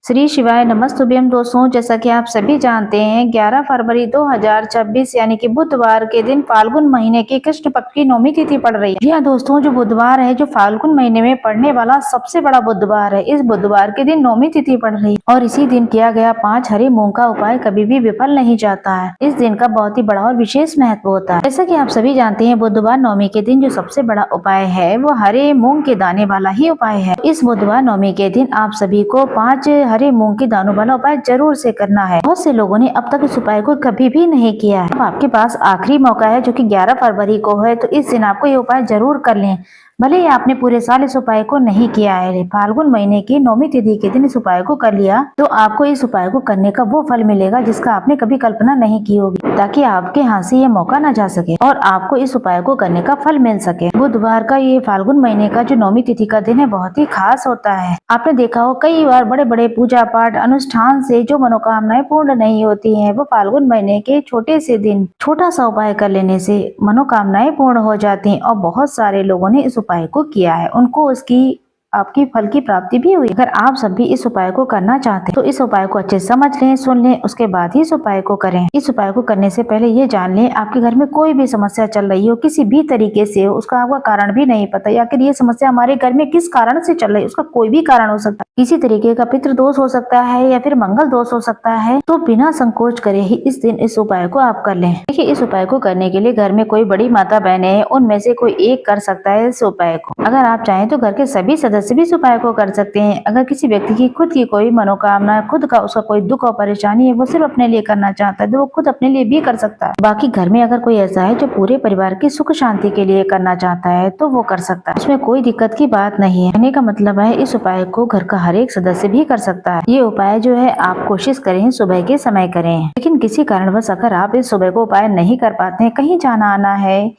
श्री शिवाय नमस्तुभ्यम दोस्तों, जैसा कि आप सभी जानते हैं 11 फरवरी 2026 यानी कि बुधवार के दिन फाल्गुन महीने की कृष्ण पक्ष की नौमी तिथि पड़ रही है। यह दोस्तों जो बुधवार है जो फाल्गुन महीने में पड़ने वाला सबसे बड़ा बुधवार है। इस बुधवार के दिन नौमी तिथि पड़ रही है और इसी दिन किया गया 5 हरे मूंग का उपाय कभी भी विफल नहीं जाता है। इस दिन का बहुत ही बड़ा और विशेष महत्व होता है। जैसा कि आप सभी जानते हैं बुधवार नौमी के दिन जो सबसे बड़ा उपाय है वो हरे मूंग के दाने वाला ही उपाय है। इस बुधवार नौमी के दिन आप सभी को 5 हरे मूंग के दानों वाला उपाय जरूर से करना है। बहुत से लोगों ने अब तक इस उपाय को कभी भी नहीं किया है। अब आपके पास आखिरी मौका है जो कि 11 फरवरी को है, तो इस दिन आपको ये उपाय जरूर कर लें। भले ही आपने पूरे साल इस उपाय को नहीं किया है, फाल्गुन महीने की नौमी तिथि के दिन इस उपाय को कर लिया तो आपको इस उपाय को करने का वो फल मिलेगा जिसका आपने कभी कल्पना नहीं की होगी, ताकि आपके हाथ से ये मौका न जा सके और आपको इस उपाय को करने का फल मिल सके। बुधवार का ये फाल्गुन महीने का जो नौमी तिथि का दिन है बहुत ही खास होता है। आपने देखा हो कई बार बड़े बड़े पूजा पाठ अनुष्ठान से जो मनोकामनाएं पूर्ण नहीं होती हैं, वो फाल्गुन महीने के छोटे से दिन छोटा सा उपाय कर लेने से मनोकामनाएं पूर्ण हो जाती हैं और बहुत सारे लोगों ने इस उपाय को किया है, उनको उसकी आपकी फल की प्राप्ति भी हुई। अगर आप सब भी इस उपाय को करना चाहते हैं तो इस उपाय को अच्छे समझ लें, सुन लें, उसके बाद ही इस उपाय को करें। इस उपाय को करने से पहले ये जान लें आपके घर में कोई भी समस्या चल रही हो, किसी भी तरीके से हो, उसका आपका कारण भी नहीं पता, या फिर ये समस्या हमारे घर में किस कारण से चल रही है, उसका कोई भी कारण हो सकता है। किसी तरीके का पितृ दोष हो सकता है या फिर मंगल दोष हो सकता है, तो बिना संकोच करे ही इस दिन इस उपाय को आप कर लें। देखिए इस उपाय को करने के लिए घर में कोई बड़ी माता बहनें हैं, उनमें से कोई एक कर सकता है इस उपाय को। अगर आप चाहें तो घर के सभी सदस्य भी इस उपाय को कर सकते हैं। अगर किसी व्यक्ति की खुद की कोई मनोकामना, खुद का उसका कोई दुख और परेशानी है, वो सिर्फ अपने लिए करना चाहता है तो वो खुद अपने लिए भी कर सकता है। बाकी घर में अगर कोई ऐसा है जो पूरे परिवार की सुख शांति के लिए करना चाहता है तो वो कर सकता है, इसमें कोई दिक्कत की बात नहीं है। कहने का मतलब है इस उपाय को घर का हर एक सदस्य भी कर सकता है। ये उपाय जो है आप कोशिश करें सुबह के समय करें, लेकिन किसी कारणवश अगर आप इस सुबह को उपाय नहीं कर पाते हैं, कहीं जाना आना है,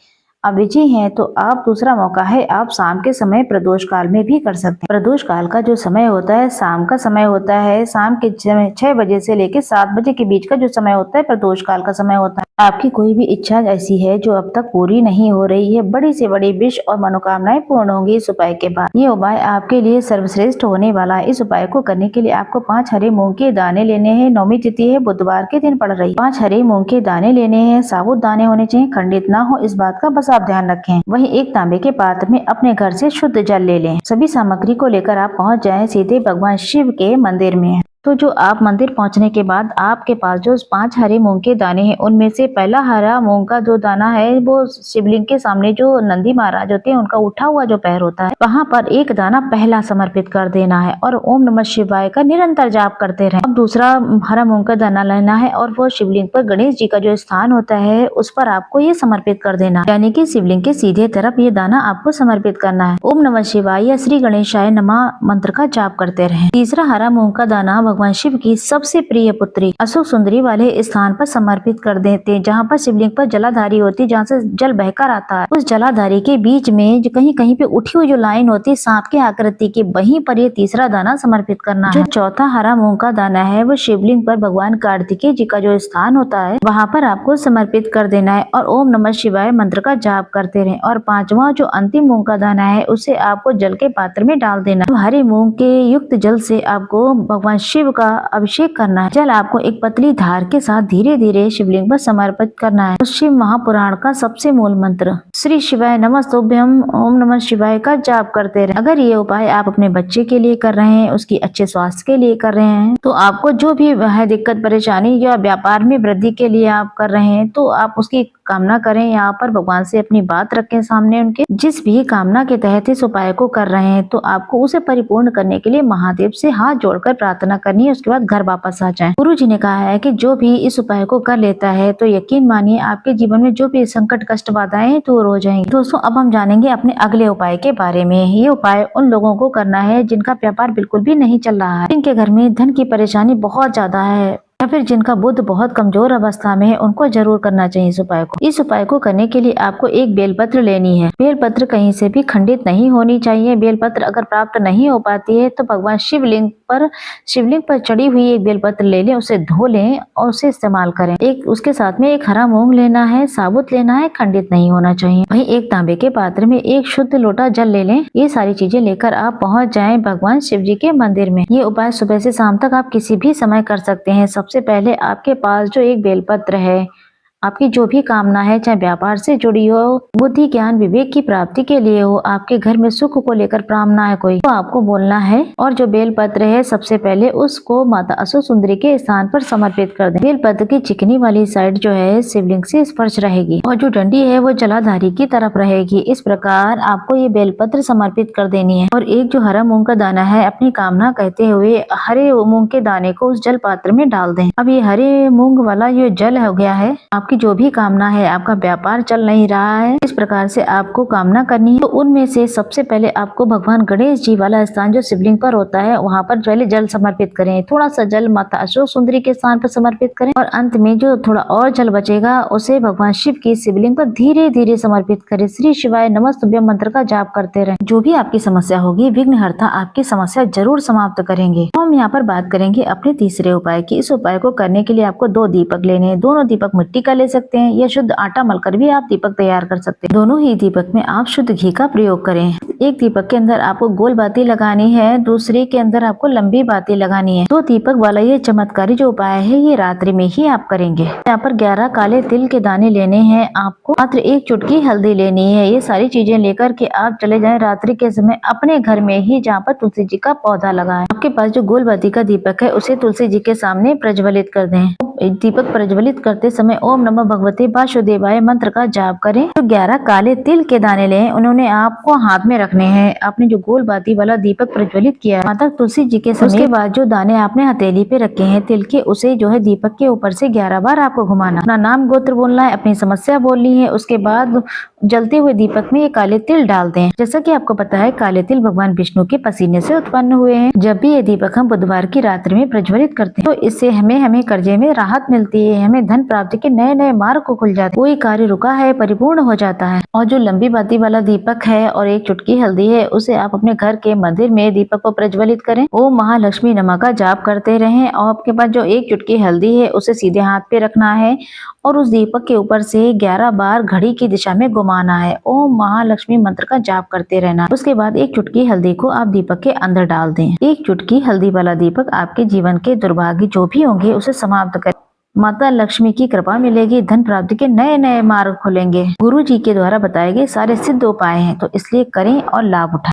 आप बिजी हैं, तो आप दूसरा मौका है आप शाम के समय प्रदोष काल में भी कर सकते हैं। प्रदोष काल का जो समय होता है शाम का समय होता है, शाम के 6 बजे से लेकर 7 बजे के बीच का जो समय होता है प्रदोष काल का समय होता है। आपकी कोई भी इच्छा ऐसी है जो अब तक पूरी नहीं हो रही है, बड़ी से बड़ी विश और मनोकामनाएं पूर्ण होंगी इस उपाय के बाद। ये उपाय आपके लिए सर्वश्रेष्ठ होने वाला है। इस उपाय को करने के लिए आपको 5 हरे मूंग के दाने लेने हैं। नौमी तिथि है, बुधवार के दिन पड़ रही है। 5 हरे मूंग के दाने लेने हैं, साबुत दाने होने चाहिए, खंडित ना हो, इस बात का बस आप ध्यान रखें। वहीं एक तांबे के पात्र में अपने घर से शुद्ध जल ले लें। सभी सामग्री को लेकर आप पहुंच जाएं सीधे भगवान शिव के मंदिर में। तो जो आप मंदिर पहुंचने के बाद आपके पास जो 5 हरे मूंग के दाने हैं, उनमें से पहला हरा मूंग का जो दाना है वो शिवलिंग के सामने जो नंदी महाराज होते हैं उनका उठा हुआ जो पैर होता है वहां पर एक दाना पहला समर्पित कर देना है और ओम नमः शिवाय का निरंतर जाप करते रहें। अब दूसरा हरा मूंग का दाना लेना है और वो शिवलिंग पर गणेश जी का जो स्थान होता है उस पर आपको ये समर्पित कर देना है, यानी कि शिवलिंग के सीधे तरफ ये दाना आपको समर्पित करना है। ओम नमः शिवाय या श्री गणेशाय नमः मंत्र का जाप करते रहें। तीसरा हरा मूंग का दाना भगवान शिव की सबसे प्रिय पुत्री अशोक सुंदरी वाले स्थान पर समर्पित कर देते हैं, जहाँ पर शिवलिंग पर जलाधारी होती है, जहाँ से जल बहकर आता है। उस जलाधारी के बीच में जो कहीं कहीं पे उठी हुई जो लाइन होती है सांप की आकृति की, वहीं पर ये तीसरा दाना समर्पित करना है। जो चौथा हरा मूंग का दाना है वो शिवलिंग पर भगवान कार्तिकेय जी का जो स्थान होता है वहाँ पर आपको समर्पित कर देना है और ओम नमः शिवाय मंत्र का जाप करते रहें। और 5वां जो अंतिम मूंग का दाना है उसे आपको जल के पात्र में डाल देना। हरे मूंग के युक्त जल से आपको भगवान शिव का अभिषेक करना है। जल आपको एक पतली धार के साथ धीरे धीरे शिवलिंग पर समर्पित करना है। शिव महापुराण का सबसे मूल मंत्र श्री शिवाय नमस्तुभ्यम ओम नमः शिवाय का जाप करते रहे। अगर ये उपाय आप अपने बच्चे के लिए कर रहे हैं, उसकी अच्छे स्वास्थ्य के लिए कर रहे हैं, तो आपको जो भी है दिक्कत परेशानी या व्यापार में वृद्धि के लिए आप कर रहे हैं, तो आप उसकी कामना करें। यहाँ पर भगवान से अपनी बात रखें सामने उनके। जिस भी कामना के तहत इस उपाय को कर रहे हैं तो आपको उसे परिपूर्ण करने के लिए महादेव से हाथ जोड़कर प्रार्थना करनी है। उसके बाद घर वापस आ जाएं। गुरु जी ने कहा है कि जो भी इस उपाय को कर लेता है तो यकीन मानिए आपके जीवन में जो भी संकट कष्ट बाधाएं हैं दूर हो जाएंगी। दोस्तों अब हम जानेंगे अपने अगले उपाय के बारे में। ये उपाय उन लोगों को करना है जिनका व्यापार बिल्कुल भी नहीं चल रहा है, जिनके घर में धन की परेशानी बहुत ज्यादा है, या फिर जिनका बुध बहुत कमजोर अवस्था में है, उनको जरूर करना चाहिए इस उपाय को। इस उपाय को करने के लिए आपको एक बेलपत्र लेनी है। बेलपत्र कहीं से भी खंडित नहीं होनी चाहिए। बेलपत्र अगर प्राप्त नहीं हो पाती है तो भगवान शिवलिंग पर चढ़ी हुई एक बेलपत्र ले लें, उसे धो लें और उसे इस्तेमाल करें। एक उसके साथ में एक हरा मूंग लेना है, साबुत लेना है, खंडित नहीं होना चाहिए। वहीं एक तांबे के पात्र में एक शुद्ध लोटा जल ले लें। ये सारी चीजें लेकर आप पहुंच जाएं भगवान शिव जी के मंदिर में। ये उपाय सुबह से शाम तक आप किसी भी समय कर सकते हैं। सबसे पहले आपके पास जो एक बेलपत्र है, आपकी जो भी कामना है, चाहे व्यापार से जुड़ी हो, बुद्धि ज्ञान विवेक की प्राप्ति के लिए हो, आपके घर में सुख को लेकर प्रार्थना है कोई, तो आपको बोलना है। और जो बेलपत्र है सबसे पहले उसको माता असुर सुंदरी के स्थान पर समर्पित कर दें। बेलपत्र की चिकनी वाली साइड जो है शिवलिंग से स्पर्श रहेगी और जो डंडी है वो जलाधारी की तरफ रहेगी। इस प्रकार आपको ये बेलपत्र समर्पित कर देनी है। और एक जो हरा मूंग का दाना है, अपनी कामना कहते हुए हरे मूंग के दाने को उस जल पात्र में डाल दें। अब ये हरे मूंग वाला ये जल हो गया है, आपकी जो भी कामना है, आपका व्यापार चल नहीं रहा है, इस प्रकार से आपको कामना करनी है, तो उनमें से सबसे पहले आपको भगवान गणेश जी वाला स्थान जो शिवलिंग पर होता है, वहां पर पहले जल समर्पित करें। थोड़ा सा जल माता अशोक सुंदरी के स्थान पर समर्पित करें और अंत में जो थोड़ा और जल बचेगा उसे भगवान शिव की शिवलिंग पर धीरे धीरे समर्पित करें। श्री शिवाय नमस्तुभ्यम मंत्र का जाप करते रहें। जो भी आपकी समस्या होगी, विघ्नहर्ता आपकी समस्या जरूर समाप्त करेंगे। तो हम यहाँ पर बात करेंगे अपने तीसरे उपाय की। इस उपाय को करने के लिए आपको 2 दीपक लेने हैं। दोनों दीपक मिट्टी का ले सकते हैं या शुद्ध आटा मलकर भी आप दीपक तैयार कर सकते हैं। दोनों ही दीपक में आप शुद्ध घी का प्रयोग करें। एक दीपक के अंदर आपको गोल बाती लगानी है, दूसरे के अंदर आपको लंबी बाती लगानी है। 2 दीपक वाला ये चमत्कारी जो उपाय है ये रात्रि में ही आप करेंगे। यहाँ पर 11 काले तिल के दाने लेने हैं। आपको मात्र 1 चुटकी हल्दी लेनी है। ये सारी चीजें लेकर के आप चले जाएं रात्रि के समय अपने घर में ही, जहाँ पर तुलसी जी का पौधा लगा है। आपके पास जो गोल बाती का दीपक है उसे तुलसी जी के सामने प्रज्वलित कर दें। दीपक प्रज्वलित करते समय ओम नमः भगवते वासुदेवाय मंत्र का जाप करें। तो 11 काले तिल के दाने लें, उन्होंने आपको हाथ में रखने हैं। आपने जो गोल बाती वाला दीपक प्रज्वलित किया है माता तुलसी जी के समीप, उसके बाद जो दाने आपने हथेली पे रखे हैं तिल के, उसे जो है दीपक के ऊपर से 11 बार आपको घुमाना। अपना नाम गोत्र बोलना है, अपनी समस्या बोलनी है। उसके बाद जलते हुए दीपक में ये काले तिल डाल दें। जैसा कि आपको पता है काले तिल भगवान विष्णु के पसीने से उत्पन्न हुए हैं। जब भी ये दीपक हम बुधवार की रात्रि में प्रज्वलित करते हैं तो इससे हमें कर्जे में राहत मिलती है, हमें धन प्राप्ति के नए नए मार्ग को खुल जाते हैं, कोई कार्य रुका है परिपूर्ण हो जाता है। और जो लंबी बाती वाला दीपक है और 1 चुटकी हल्दी है, उसे आप अपने घर के मंदिर में दीपक को प्रज्वलित करें। ओम महालक्ष्मी नमः का जाप करते रहें और आपके पास जो 1 चुटकी हल्दी है उसे सीधे हाथ पे रखना है और उस दीपक के ऊपर से 11 बार घड़ी की दिशा में घुमाना है। ओम महालक्ष्मी मंत्र का जाप करते रहना। उसके बाद 1 चुटकी हल्दी को आप दीपक के अंदर डाल दें। 1 चुटकी हल्दी वाला दीपक आपके जीवन के दुर्भाग्य जो भी होंगे उसे समाप्त कर, माता लक्ष्मी की कृपा मिलेगी, धन प्राप्ति के नए नए मार्ग खुलेंगे। गुरु जी के द्वारा बताए गए सारे सिद्ध उपाय हैं, तो इसलिए करें और लाभ उठाएं।